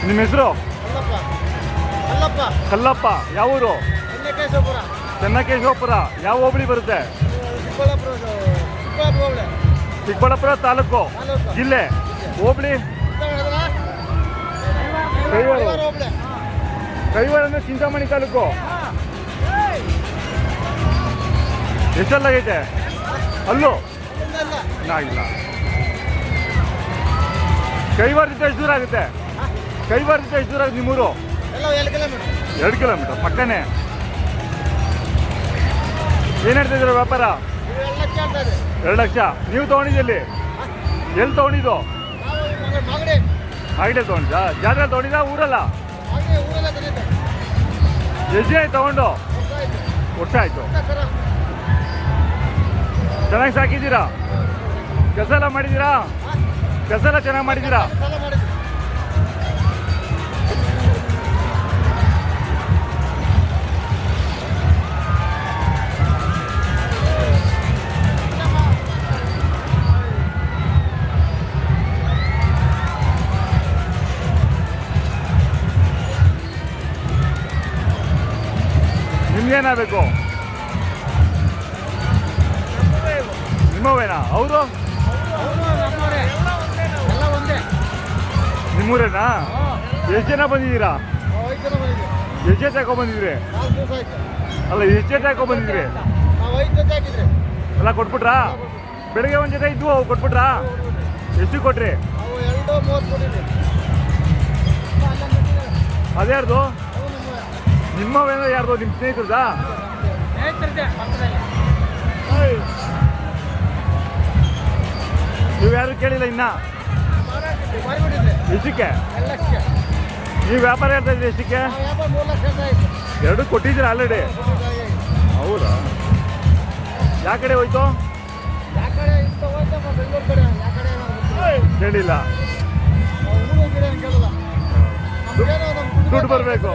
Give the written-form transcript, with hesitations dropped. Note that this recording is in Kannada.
ನಿಮ್ಮ ಹೆಸರು? ಕಲ್ಲಪ್ಪ. ಕಲ್ಲಪ್ಪ. ಕಲ್ಲಪ್ಪ. ಯಾವ ಊರು? ಚೆನ್ನಕೇಶವಪುರ. ಚೆನ್ನಕೇಶವಪುರ. ಯಾವ ಹೋಬಳಿ ಬರುತ್ತೆ? ಚಿಕ್ಕಬಳ್ಳಾಪುರ. ಚಿಕ್ಕಬಳ್ಳಾಪುರ ಹೋಬಳಿ. ಚಿಕ್ಕಬಳ್ಳಾಪುರ ತಾಲೂಕು, ಜಿಲ್ಲೆ, ಹೋಬಳಿ ಕೈವಾರ. ಹೋಬಳಿ. ಕೈವಾರ ಅಂದ್ರೆ ಚಿಂತಾಮಣಿ ತಾಲೂಕು. ಎಷ್ಟೆಲ್ಲಾಗೈತೆ ಅಲ್ಲೂ? ಇಲ್ಲ. ಕೈವಾರದಿಂದ ಎಷ್ಟು ದೂರ ಆಗುತ್ತೆ? ಕೈವಾರದಿಂದ ಎಷ್ಟು ದೂರ ಆಗುತ್ತೆ ನಿಮ್ಮೂರು? 2 ಕಿಲೋಮೀಟರ್. 2 ಕಿಲೋಮೀಟರ್ ಪಕ್ಕನೇ. ಏನು ಹೇಳ್ತಿದ್ದೀರ ವ್ಯಾಪಾರ? 2 ಲಕ್ಷ. ನೀವು ತೊಗೊಂಡಿದ್ದಲ್ಲಿ ಎಲ್ಲಿ ತೊಗೊಂಡಿದ್ದು? ಮಾಗಡಿ ತೊಗೊಂಡಿದ್ದ? ಜಾತ್ರೆ ತೊಗೊಂಡಿದ್ದ ಊರಲ್ಲ? ಎಷ್ಟು ಆಯ್ತು ತೊಗೊಂಡು? ವರ್ಷ ಆಯ್ತು. ಚೆನ್ನಾಗಿ ಸಾಕಿದ್ದೀರಾ? ಕೆಲಸ ಎಲ್ಲ ಮಾಡಿದ್ದೀರಾ? ಕೆಲಸ ಎಲ್ಲ ಚೆನ್ನಾಗಿ ಮಾಡಿದ್ದೀರಾ? ನಿಮ್ಗೇನಾಗಬೇಕು? ನಿಮ್ಮವೇನಾ? ಅವರು ನಿಮ್ಮೂರೇನಾ? ಎಷ್ಟು ಜನ ಬಂದಿದ್ದೀರಾ? ಎಷ್ಟು ಜೊತೆ ಹಾಕೊಂಡ್ಬಂದಿದ್ರಿ? ಅಲ್ಲ, ಎಷ್ಟು ಜೊತೆ ಹಾಕೊಂಡ್ಬಂದಿದ್ರಿ? ಎಲ್ಲ ಕೊಟ್ಬಿಟ್ರಾ? ಬೆಳಿಗ್ಗೆ ಒಂದು ಜೊತೆ ಇದ್ವು, ಅವು ಕೊಟ್ಬಿಟ್ರಾ? ಎಷ್ಟು ಕೊಟ್ರಿ? ಅದ್ಯಾರ್ದು? ನಿಮ್ಮವೇನೋ ಯಾರ್ದು? ನಿಮ್ಮ ಸ್ನೇಹಿತರದಾ? ನೀವು ಯಾರು ಕೇಳಿಲ್ಲ ಇನ್ನ? ಎಷ್ಟಕ್ಕೆ? ನೀವು ವ್ಯಾಪಾರ ಹೇಳ್ತಾ ಇದ್ರಿ ಎಷ್ಟಕ್ಕೆ? 2 ಕೊಟ್ಟಿದ್ದೀರಾ ಆಲ್ರೆಡಿ? ಹೌದಾ? ಯಾವ ಕಡೆ ಹೋಯ್ತು? ಕೇಳಿಲ್ಲ. ದುಡ್ಡು ಬರಬೇಕು.